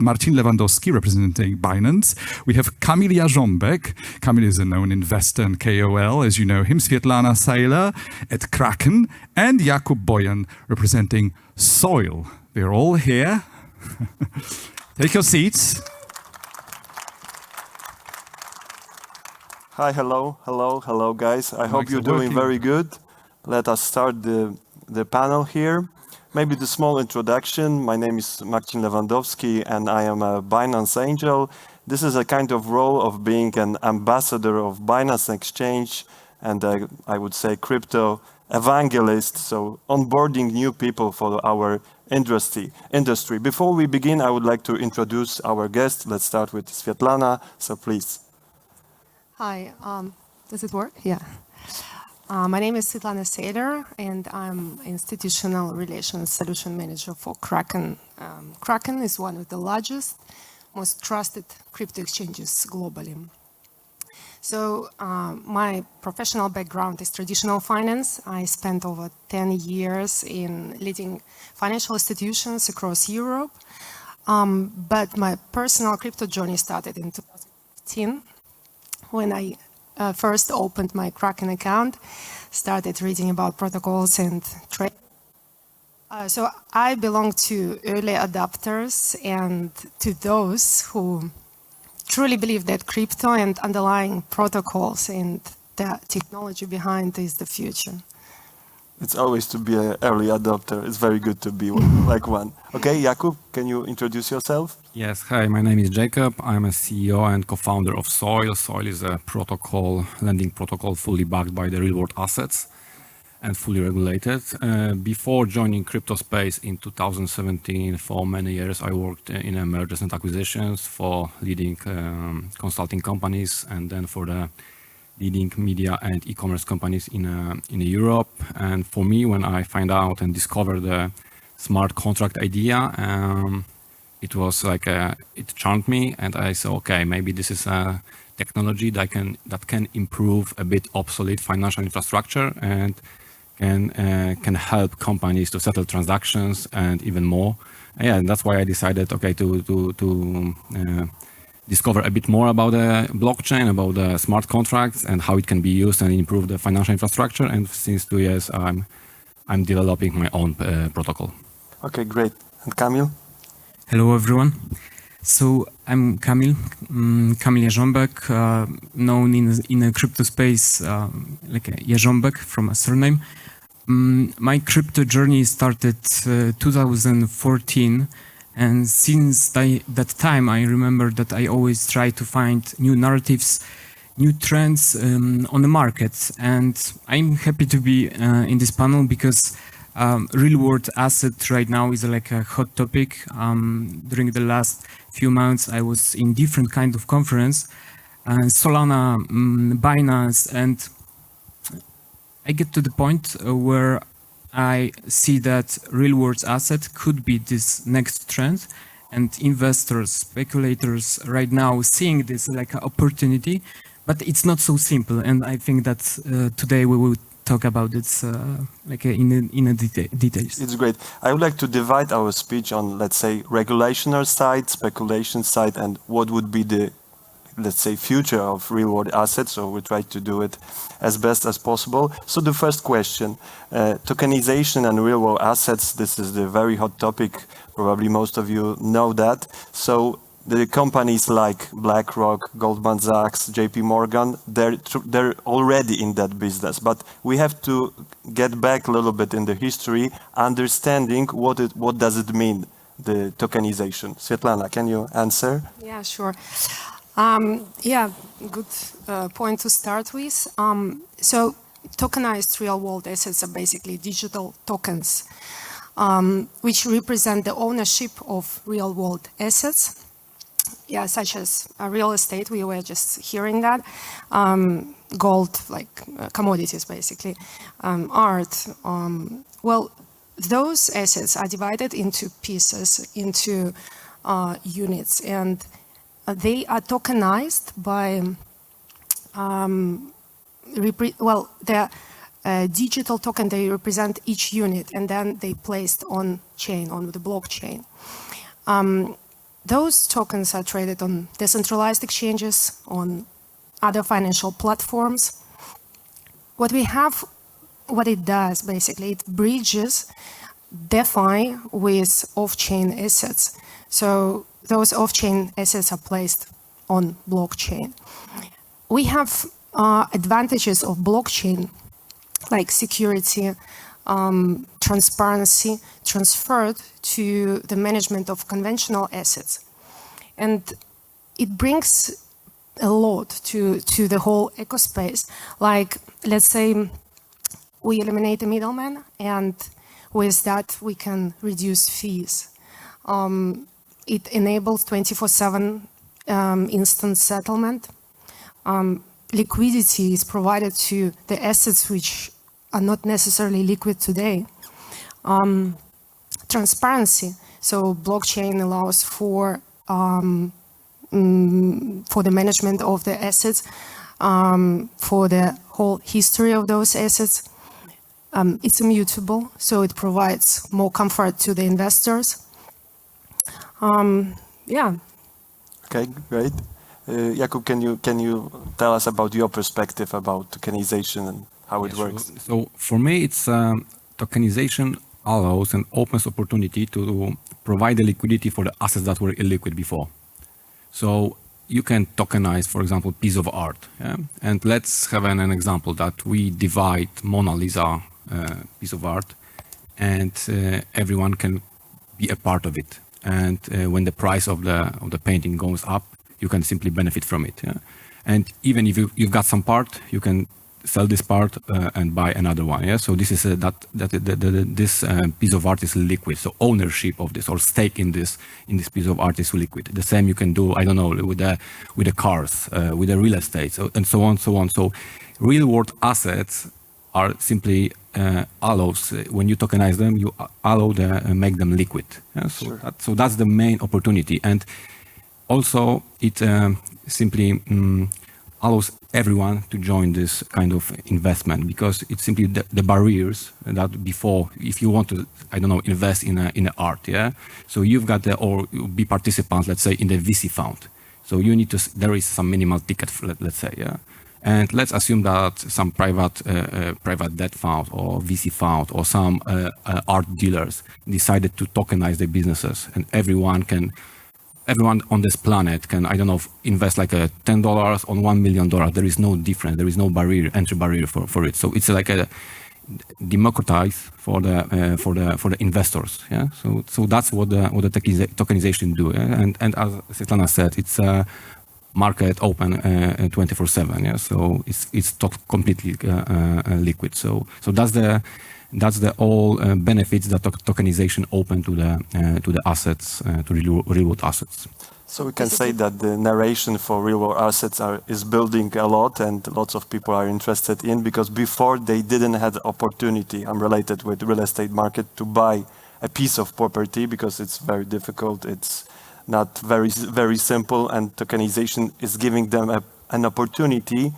Marcin Lewandowski, representing Binance. We have Kamil Jarzombek. Kamil is a known investor and KOL, as you know him. Svetlana at Kraken. And Jakub, Bojan, representing Soil. They're all here. Take your seats. Hi, hello, guys. I hope you're doing very good. Let us start the panel here. Maybe the small introduction. My name is Marcin Lewandowski, and I am a Binance angel. This is a kind of role of being an ambassador of Binance Exchange, and I would say crypto evangelist, so onboarding new people for our industry. Before we begin, I would like to introduce our guest. Let's start with Svetlana, so please. Hi, does it work? Yeah. My name is Svetlana, and I'm Institutional Relations Solution Manager for Kraken. Kraken is one of the largest, most trusted crypto exchanges globally. So my professional background is traditional finance. I spent over 10 years in leading financial institutions across Europe. But my personal crypto journey started in 2015 when I first opened my Kraken account, started reading about protocols and trade. So I belong to early adopters and to those who truly believe that crypto and underlying protocols and the technology behind is the future. It's always to be an early adopter. It's very good to be like one. Okay, Jakub, can you introduce yourself? Yes, hi, my name is Jakub. I'm a CEO and co-founder of Soil. Soil is a protocol, lending protocol fully backed by the real-world assets and fully regulated. Before joining crypto space in 2017, for many years, I worked in mergers and acquisitions for leading consulting companies and then for the leading media and e-commerce companies in Europe. And for me, when I find out and discover the smart contract idea, it was like it charmed me, and I said, okay, maybe this is a technology that can improve a bit obsolete financial infrastructure and can help companies to settle transactions and even more. And that's why I decided, okay, to discover a bit more about the blockchain, about the smart contracts and how it can be used and improve the financial infrastructure. And since 2 years, I'm developing my own protocol. Okay, great. And Kamil? Hello, everyone. So I'm Kamil Jarzombek, known in the crypto space like Jarzombek from a surname. My crypto journey started 2014. And since that time, I remember that I always try to find new narratives, new trends on the market. And I'm happy to be in this panel because real-world asset right now is like a hot topic. During the last few months, I was in different kind of conference, Solana, Binance, and I get to the point where I see that real-world asset could be this next trend, and investors, speculators right now seeing this like an opportunity, but it's not so simple. And I think that today we will talk about it like in details. It's great. I would like to divide our speech on, let's say, regulational side, speculation side, and what would be the, let's say, future of real-world assets. So we try to do it as best as possible. So the first question, tokenization and real-world assets, this is the very hot topic. Probably most of you know that. So the companies like BlackRock, Goldman Sachs, JP Morgan, they're already in that business. But we have to get back a little bit in the history, understanding what does it mean, the tokenization. Svetlana, can you answer? Yeah, sure. Good point to start with. So tokenized real-world assets are basically digital tokens, which represent the ownership of real-world assets, such as real estate. We were just hearing that. Gold, like commodities, basically, art. Well, those assets are divided into pieces, into units, and they are tokenized by, the digital token, they represent each unit, and then they placed on chain, on the blockchain. those tokens are traded on decentralized exchanges, on other financial platforms. What it does basically, it bridges DeFi with off-chain assets. So those off-chain assets are placed on blockchain. We have advantages of blockchain, like security, transparency, transferred to the management of conventional assets. And it brings a lot to the whole ecospace. Like, let's say we eliminate the middleman, and with that we can reduce fees. It enables 24/7 instant settlement. Liquidity is provided to the assets which are not necessarily liquid today. Transparency, so blockchain allows for the management of the assets, for the whole history of those assets. It's immutable, so it provides more comfort to the investors. Yeah. Okay, great. Jakub, can you tell us about your perspective about tokenization and how it works? So for me, it's tokenization allows and opens opportunity to provide the liquidity for the assets that were illiquid before. So you can tokenize, for example, piece of art. Yeah? And let's have an example that we divide Mona Lisa piece of art, and everyone can be a part of it. And when the price of the painting goes up, you can simply benefit from it. Yeah? And even if you've got some part, you can sell this part and buy another one. Yeah. So this is this piece of art is liquid. So ownership of this or stake in this piece of art is liquid. The same you can do, I don't know, with the cars, with the real estate, and so on, so on. So real world assets are simply allows when you tokenize them, you allow make them liquid. Yeah. So sure. So that's the main opportunity, and also it simply allows everyone to join this kind of investment, because it's simply the barriers that before, if you want to, I don't know, invest in a art, yeah. So you've got or be participants, let's say, in the VC fund. So you need to, there is some minimal ticket, let's say, yeah. And let's assume that some private debt fund or VC fund or some art dealers decided to tokenize their businesses, and everyone on this planet can, I don't know, invest like $10 on $1 million. There is no difference. There is no entry barrier for it. So it's like a democratize for the investors. Yeah. So that's what the tokenization do. Yeah? And as Svetlana said, it's a market open 24/7. Yeah. So it's completely liquid. So that's the all benefits that tokenization open to the assets, to real world assets. So we can say that the narration for real world assets is building a lot, and lots of people are interested in, because before they didn't have the opportunity. I'm related with the real estate market to buy a piece of property because it's very difficult. It's not very simple, and tokenization is giving them an opportunity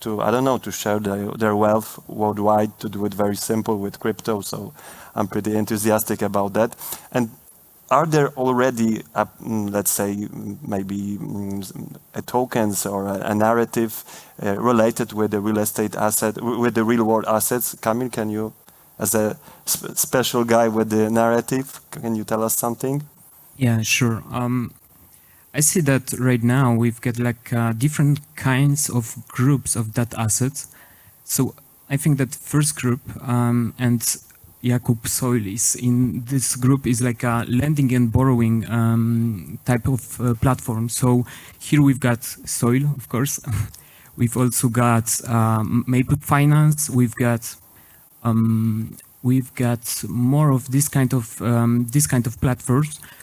to, I don't know, to share their wealth worldwide, to do it very simple with crypto. So I'm pretty enthusiastic about that. And are there already, let's say, maybe tokens or a narrative related with the real estate asset, with the real world assets? Kamil, can you, as a special guy with the narrative, can you tell us something? Yeah, sure. I see that right now we've got like different kinds of groups of that assets. So I think that first group, and Jakub Soil is in this group, is like a lending and borrowing type of platform. So here we've got Soil, of course. We've also got Maple Finance. We've got more of this kind of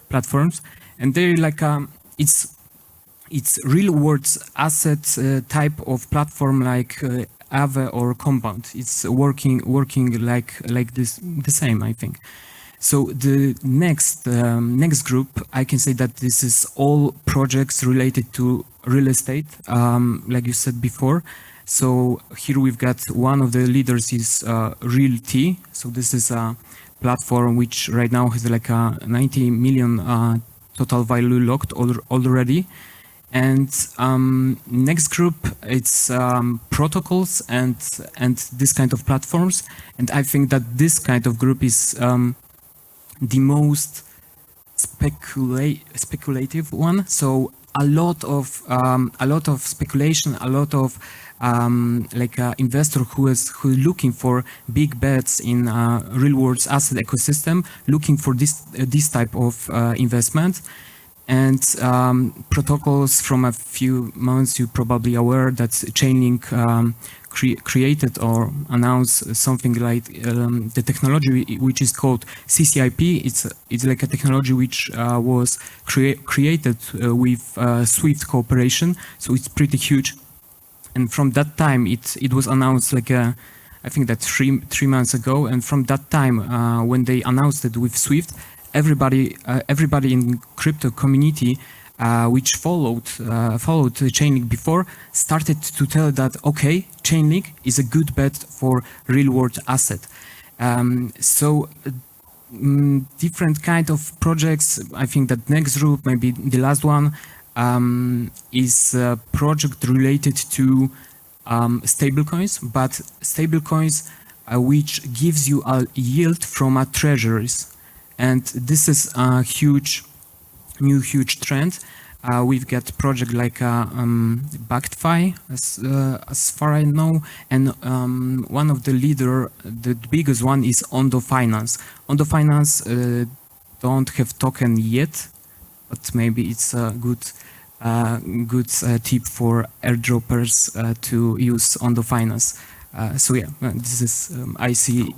platforms, and they're like it's real world assets type of platform, like Aave or Compound. It's working like this, the same, I think. So the next group, I can say that this is all projects related to real estate, like you said before. So here we've got one of the leaders is Realty. So this is a platform which right now has like a 90 million total value locked already. And next group, it's protocols and this kind of platforms. And I think that this kind of group is the most speculative one. So a lot of speculation, a lot of investor who is looking for big bets in real world asset ecosystem, looking for this type of investment. And protocols from a few months, you're probably aware that Chainlink created or announced something like the technology which is called CCIP. It's like a technology which was created with Swift cooperation, so it's pretty huge. And from that time, it was announced like I think that three months ago. And from that time, when they announced it with Swift, everybody in crypto community which followed Chainlink before started to tell that okay, Chainlink is a good bet for real world asset. So different kind of projects. I think that next group, maybe the last one, is a project related to stablecoins, but stablecoins which gives you a yield from a treasuries. And this is a huge trend. We've got project like BactFi, as far I know, and one of the leader, the biggest one is Ondo Finance. Ondo Finance don't have token yet, but maybe it's a good tip for airdroppers to use Ondo Finance. So yeah, this is I see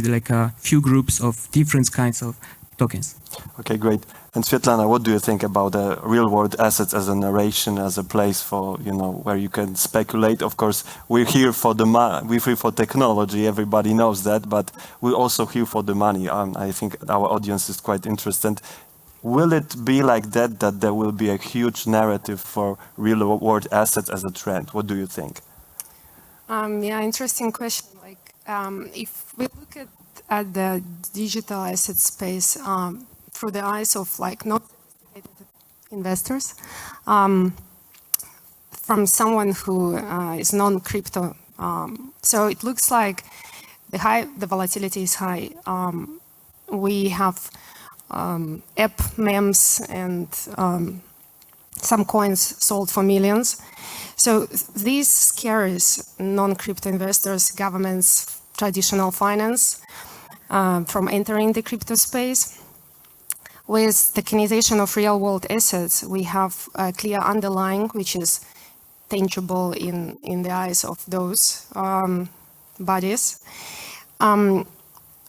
like a few groups of different kinds of tokens. Okay, great. And Svetlana, what do you think about real-world assets as a narration, as a place for where you can speculate? Of course, we're here for we're here for technology. Everybody knows that, but we're also here for the money. I think our audience is quite interested. Will it be like that there will be a huge narrative for real-world assets as a trend? What do you think? Yeah, interesting question. Like, if we look at the digital asset space through the eyes of like not investors, from someone who is non-crypto, so it looks like the volatility is high. We have app memes and some coins sold for millions. So this scares non-crypto investors, governments, traditional finance from entering the crypto space. With tokenization of real-world assets, we have a clear underlying, which is tangible in the eyes of those bodies.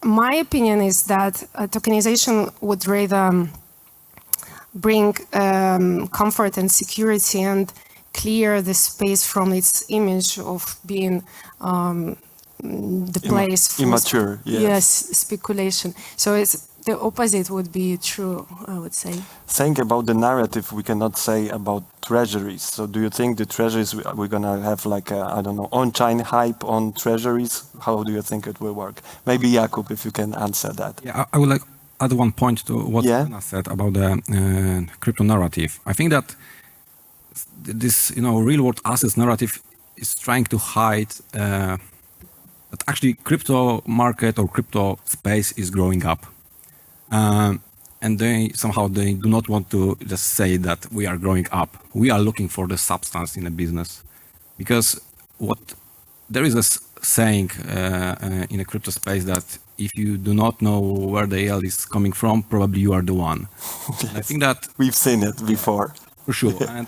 My opinion is that tokenization would rather bring comfort and security and clear the space from its image of being the place for immature, yes, speculation. So it's the opposite would be true, I would say. Saying about the narrative, we cannot say about treasuries. So do you think the treasuries, we're going to have like a, I don't know, on-chain hype on treasuries? How do you think it will work? Maybe Jakub, if you can answer that. Yeah, I would like add one point to what Anna said about the crypto narrative. I think that this, real-world assets narrative is trying to hide that actually crypto market or crypto space is growing up. And they do not want to just say that we are growing up. We are looking for the substance in a business, because there is a saying in a crypto space that if you do not know where the yield is coming from, probably you are the one. Yes. I think that we've seen it before. For sure. And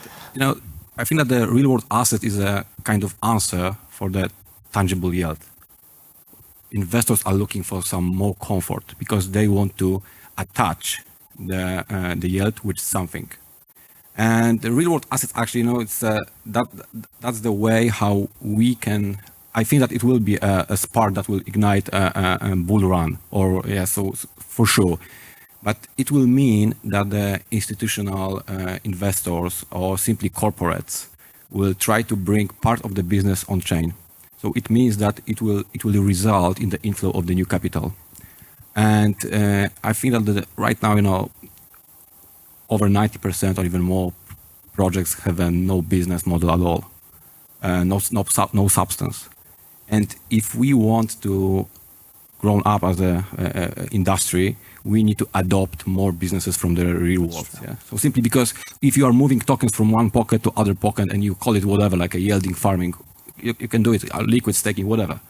I think that the real world asset is a kind of answer for the tangible yield. Investors are looking for some more comfort because they want to attach the yield with something. And the real world assets actually, it's that's the way how we can. I think that it will be a spark that will ignite a bull run, so for sure. But it will mean that the institutional investors or simply corporates will try to bring part of the business on chain. So it means that it will result in the inflow of the new capital. And I think that right now, over 90% or even more projects have no business model at all, no substance. And if we want to grow up as a industry, we need to adopt more businesses from the real world. Yeah? So simply because if you are moving tokens from one pocket to other pocket and you call it whatever, like a yielding farming, you can do it, liquid staking, whatever.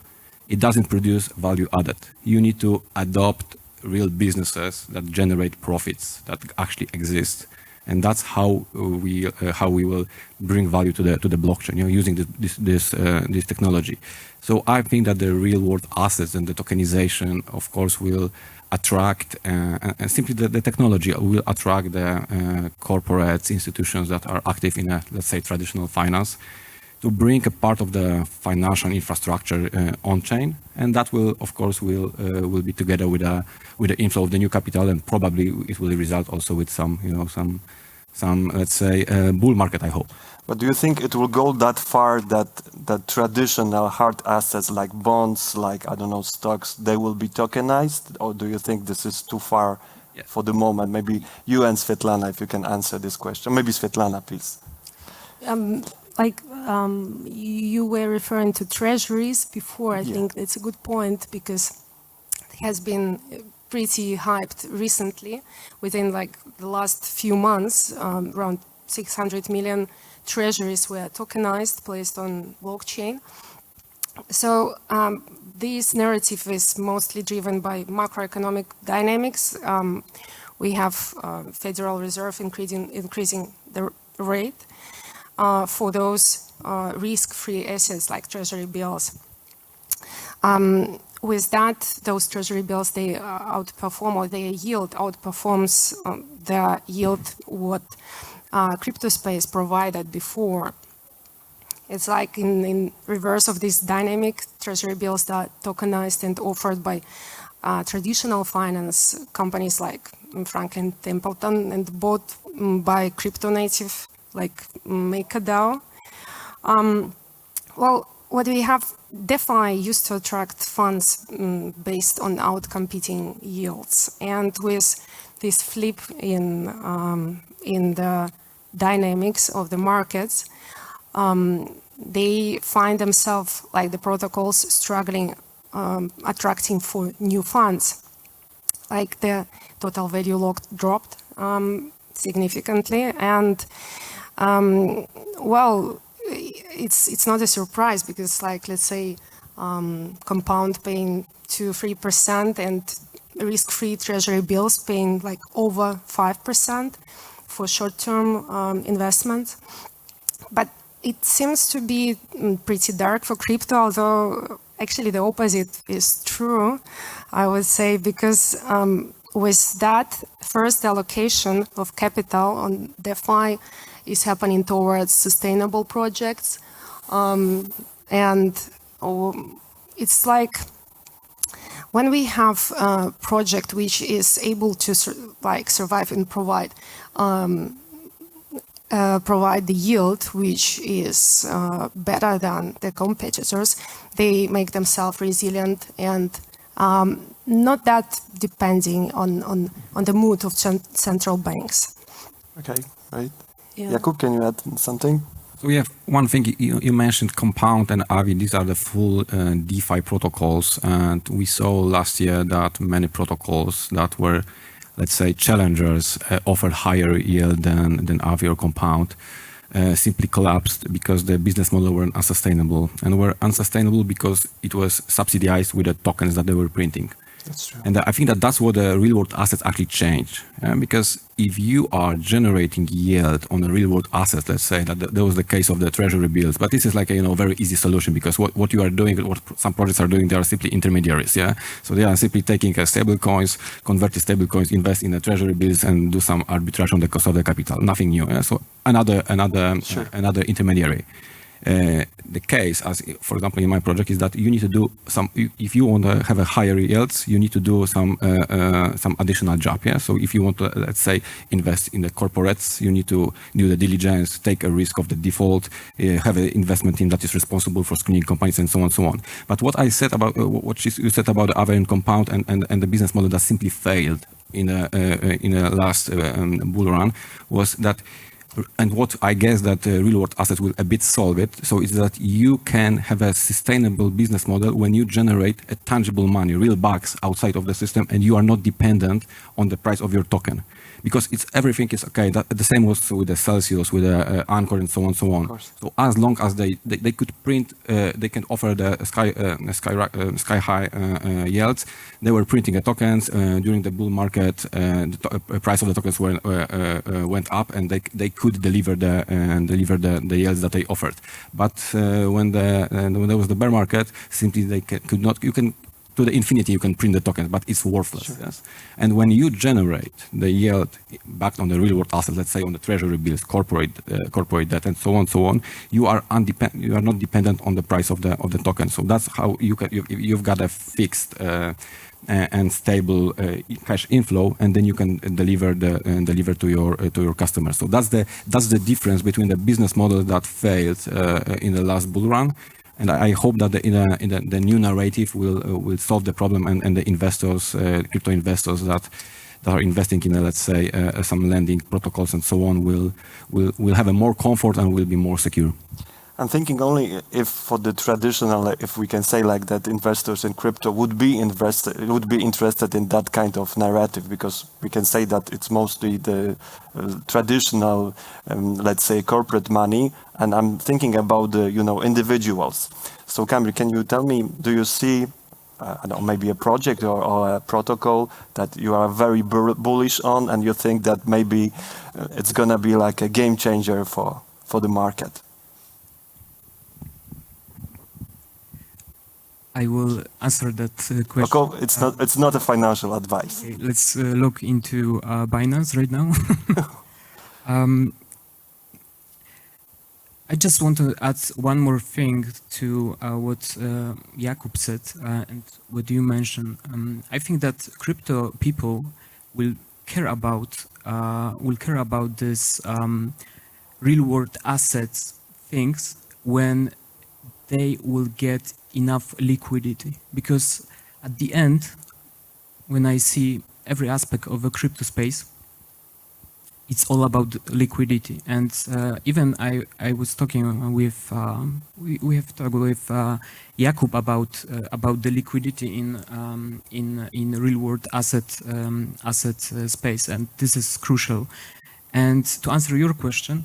It doesn't produce value added. You need to adopt real businesses that generate profits that actually exist. And that's how we will bring value to the blockchain, using this technology. So I think that the real world assets and the tokenization, of course, will attract, and simply the technology will attract the corporates, institutions that are active in, let's say, traditional finance, to bring a part of the financial infrastructure on chain, and that will, of course, will be together with the inflow of the new capital, and probably it will result also with some let's say bull market, I hope. But do you think it will go that far that traditional hard assets like bonds, like I don't know, stocks, they will be tokenized, or do you think this is too far for the moment? Maybe you and Svetlana, if you can answer this question. Maybe Svetlana, please. You were referring to treasuries before. I think it's a good point because it has been pretty hyped recently. Within like the last few months, around 600 million treasuries were tokenized, placed on blockchain. So this narrative is mostly driven by macroeconomic dynamics. We have Federal Reserve increasing the rate for those risk-free assets like treasury bills. With that, those treasury bills, they outperform, or their yield outperforms the yield what crypto space provided before. It's like in reverse of this dynamic, treasury bills that are tokenized and offered by traditional finance companies like Franklin Templeton and bought by crypto native like MakerDAO. Well, what we have, DeFi used to attract funds based on outcompeting yields, and with this flip in the dynamics of the markets, they find themselves, like the protocols, struggling attracting for new funds. Like the total value locked dropped significantly, and well, it's not a surprise because, like, let's say compound paying 2-3% and risk-free treasury bills paying like over 5% for short-term investments. But it seems to be pretty dark for crypto, although actually the opposite is true, I would say, because with that, first allocation of capital on DeFi is happening towards sustainable projects. And it's like when we have a project which is able to survive and provide the yield which is better than the competitors, they make themselves resilient and not that depending on the mood of central banks. Okay, right. Yeah. Jakub, can you add something? So we have one thing, you mentioned Compound and Avi, these are the full DeFi protocols, and we saw last year that many protocols that were, let's say, challengers offered higher yield than Avi or Compound, simply collapsed because the business model were unsustainable, and were unsustainable because it was subsidized with the tokens that they were printing. That's true. And I think that that's what the real world assets actually change. Because if you are generating yield on a real world asset, let's say that was the case of the treasury bills, but this is like a very easy solution, because what you are doing, what some projects are doing, they are simply intermediaries. So they are simply taking stable coins, converting stable coins, invest in the treasury bills, and do some arbitrage on the cost of the capital. Nothing new. So another intermediary. The case, as for example in my project, is that you need to do some. If you want to have a higher yields, you need to do some additional job. So if you want to, let's say, invest in the corporates, you need to do the diligence, take a risk of the default, have an investment team that is responsible for screening companies, and so on and so on. But what I said about what you said about the Avi and Compound and the business model that simply failed in a last bull run was that, and what I guess that real world assets will a bit solve it. So it's that you can have a sustainable business model when you generate a tangible money, real bucks outside of the system, and you are not dependent on the price of your token. Because everything is okay. The same was with the Celsius, with the Anchor, and so on, so on. So as long as they could print, they can offer the sky high yields. They were printing tokens during the bull market. The price of the tokens went up, and they could deliver the yields that they offered. But when there was the bear market, simply they could not. You can. To the infinity, you can print the tokens, but it's worthless. Sure. Yes? And when you generate the yield backed on the real world asset, let's say on the treasury bills, corporate debt, and so on, you are not dependent on the price of the token. So that's how you've got a fixed and stable cash inflow, and then you can deliver to your customers. So that's the difference between the business model that failed in the last bull run. And I hope that the new narrative will solve the problem, and the investors, crypto investors that are investing in, let's say, some lending protocols and so on, will have a more comfort and will be more secure. I'm thinking only if for the traditional, if we can say like that, investors in crypto would be interested in that kind of narrative, because we can say that it's mostly the traditional, let's say, corporate money, and I'm thinking about the individuals. So Kamil, can you tell me, do you see I don't know, maybe a project or a protocol that you are very bullish on, and you think that maybe it's gonna be like a game changer for the market? I will answer that question. Okay, it's not a financial advice. Okay, let's look into Binance right now. I just want to add one more thing to what Jakub said and what you mentioned. I think that crypto people will care about this real world assets things when they will get enough liquidity, because at the end, when I see every aspect of a crypto space, it's all about liquidity. And even I was talking with we have talked with Jakub about the liquidity in real world asset space, and this is crucial. And to answer your question,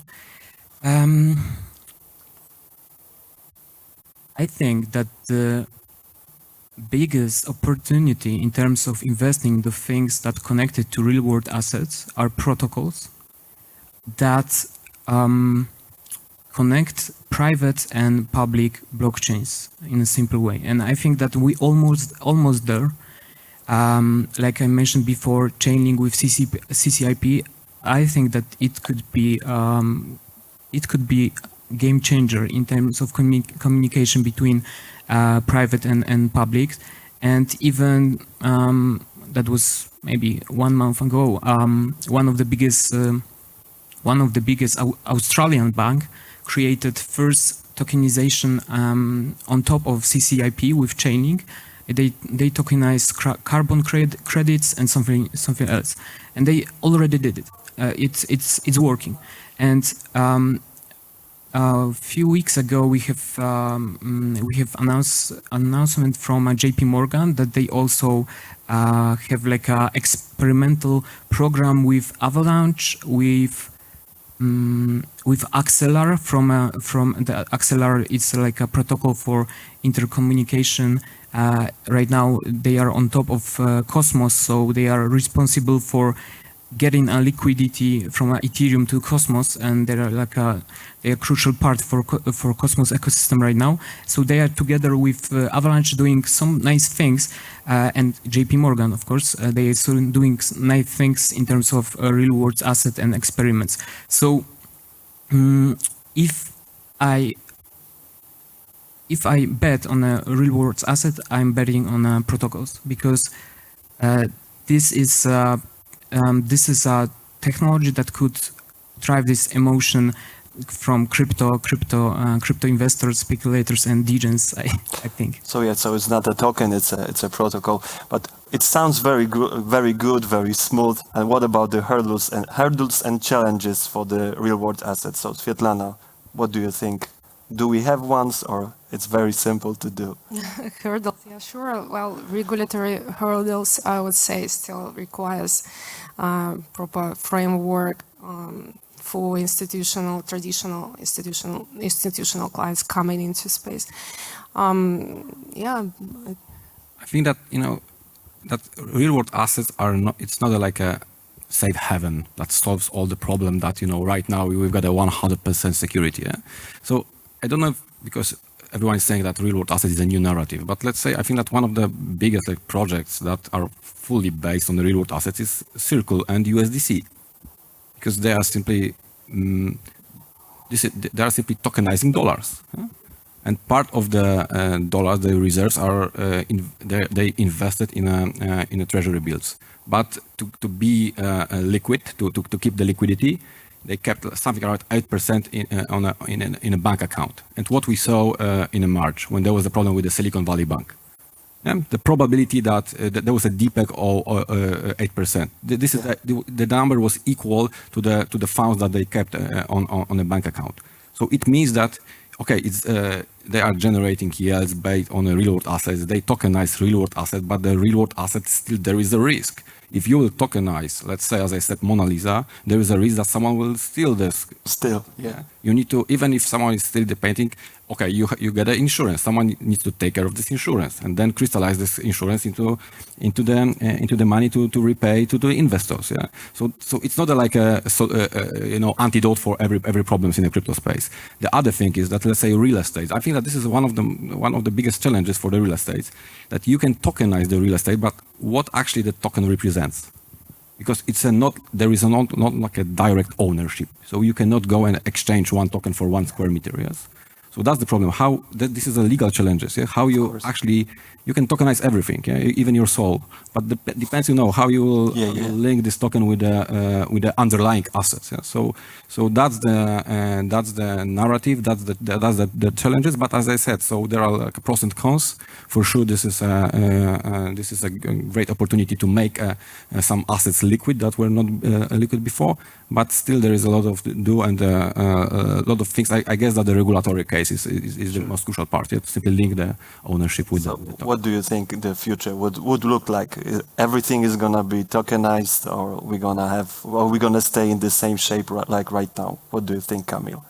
I think that the biggest opportunity in terms of investing the things that connected to real world assets are protocols that connect private and public blockchains in a simple way. And I think that we almost there. Like I mentioned before, Chainlink with CCIP, I think that it could be game changer in terms of communication between private and public. And even that was maybe 1 month ago, one of the biggest Australian bank created first tokenization on top of CCIP with Chainlink. They tokenized carbon credits and something else, and they already did it. It's working. And a few weeks ago, we have announcement from JP Morgan that they also have like a experimental program with Avalanche, with Axelar from the Axelar. It's like a protocol for intercommunication. Right now, they are on top of Cosmos, so they are responsible for getting a liquidity from Ethereum to Cosmos, and they're like a crucial part for Cosmos ecosystem right now. So they are together with Avalanche doing some nice things, and JP Morgan, of course, they are still doing nice things in terms of real world asset and experiments. So if I bet on a real world asset, I'm betting on protocols, because this is a technology that could drive this emotion from crypto investors, speculators, and degens, I think. So yeah, so it's not a token, it's a protocol. But It sounds very good, very smooth. And what about the hurdles and challenges for the real-world assets? So, Svetlana, what do you think? Do we have ones, or it's very simple to do? Hurdles, yeah, sure. Well, regulatory hurdles, I would say, still requires proper framework for traditional institutional clients coming into space. Yeah. I think that, that real-world assets are not, it's not like a safe haven that solves all the problem that, right now we've got a 100% security. Yeah? So I don't know because everyone is saying that real-world asset is a new narrative, but let's say I think that one of the biggest projects that are fully based on the real-world assets is Circle and USDC, because they are simply tokenizing dollars. Yeah? And part of the dollars, the reserves are they invested in a treasury bills. But to be liquid, to keep the liquidity, they kept something around 8% in a bank account. And what we saw in March, when there was a problem with the Silicon Valley Bank, the probability that there was a DPEG of 8%. This is the number was equal to the funds that they kept on a bank account. So it means that okay, they are generating yields based on real-world assets. They tokenize real-world assets, but the real-world assets still there is a risk. If you will tokenize, let's say, as I said, Mona Lisa, there is a risk that someone will steal this. Still, yeah. You need to, even if someone is still the painting, okay, you get an insurance. Someone needs to take care of this insurance and then crystallize this insurance into the money to repay to the investors. Yeah. So it's not like a antidote for every problems in the crypto space. The other thing is that, let's say, real estate. I think that this is one of the biggest challenges for the real estate, that you can tokenize the real estate, but what actually the token represents. Because there is not like a direct ownership. So you cannot go and exchange one token for 1 square meter. Yes. So that's the problem. This is a legal challenges. Yeah? How you actually, you can tokenize everything, yeah? Even your soul. But depends, how you will link this token with the underlying assets. Yeah? So that's the narrative. That's the challenges. But as I said, so there are like pros and cons. For sure, this is a great opportunity to make some assets liquid that were not liquid before. But still, there is a lot of do and a lot of things. I guess that the regulatory case is the most crucial part. You have to simply link the ownership with the what do you think the future would look like? Everything is gonna be tokenized, or are we gonna stay in the same shape like right now? What do you think, Kamil?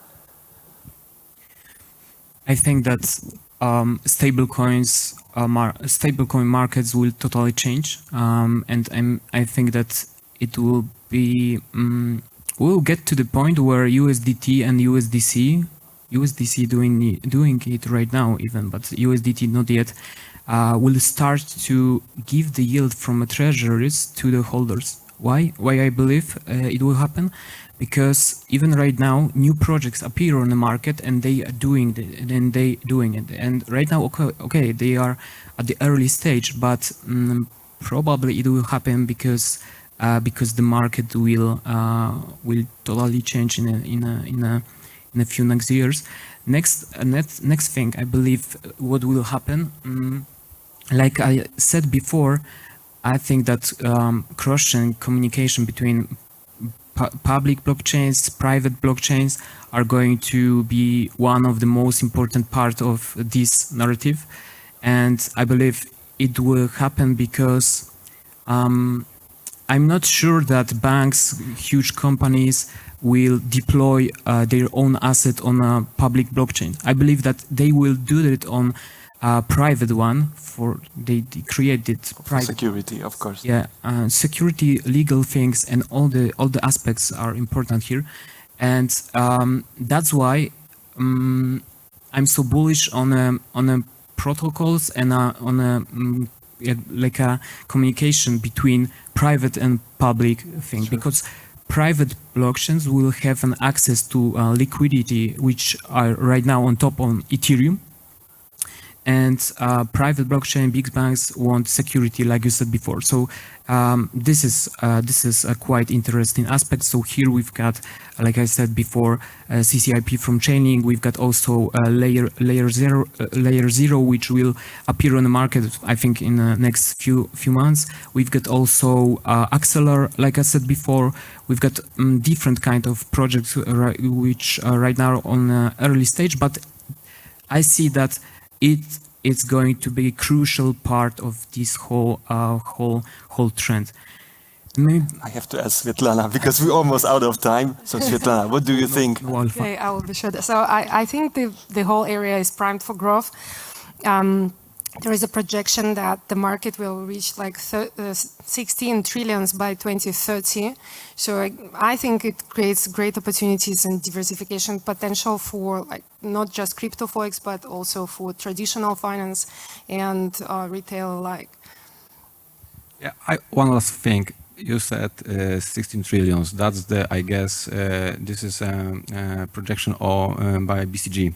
I think that stablecoin markets will totally change, and I think that it will be we'll get to the point where USDT and USDC doing it right now even, but USDT not yet, will start to give the yield from treasuries to the holders. Why I believe it will happen? Because even right now, new projects appear on the market and they are doing it. And right now, okay, they are at the early stage, but probably it will happen because the market will totally change in a few next years. Next thing, I believe what will happen, like I said before, I think that cross-chain communication between public blockchains, private blockchains are going to be one of the most important part of this narrative. And I believe it will happen because I'm not sure that banks, huge companies will deploy their own asset on a public blockchain. I believe that they will do it on a private one. They created private security, of course. Yeah, security, legal things, and all the aspects are important here, and that's why I'm so bullish on protocols and on like a communication between private and public thing. Sure. Because private blockchains will have an access to liquidity which are right now on top on Ethereum, and private blockchain, big banks want security, like you said before. So this is a quite interesting aspect. So here we've got, like I said before, CCIP from Chainlink. We've got also layer zero, which will appear on the market, I think, in the next few months. We've got also Acceler, like I said before. We've got different kind of projects which are right now on early stage, but I see that it's going to be a crucial part of this whole trend. Maybe I have to ask Svetlana because we're almost out of time. So Svetlana, what do you think? Okay, I will be sure. So I think the whole area is primed for growth. There is a projection that the market will reach like 16 trillions by 2030. So I think it creates great opportunities and diversification potential for like not just crypto forex, but also for traditional finance and retail alike. Yeah, one last thing. You said 16 trillions. That's the, I guess, this is a projection by BCG.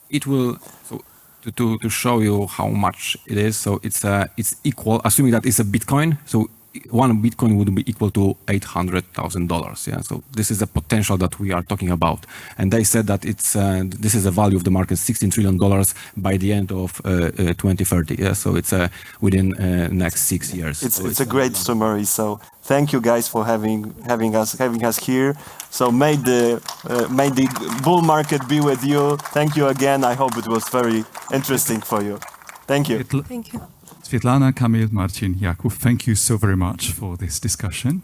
It will, so to show you how much it is, so it's equal, assuming that it's a Bitcoin, so one Bitcoin would be equal to $800,000. Yeah, so this is the potential that we are talking about. And they said that it's this is the value of the market, $16 trillion by the end of 2030. Yeah, so it's within next 6 years. It's a great summary. So thank you guys for having us here. So may the bull market be with you. Thank you again. I hope it was very interesting for you. Thank you. Thank you. Svetlana, Kamil, Marcin, Jakub, thank you so very much for this discussion.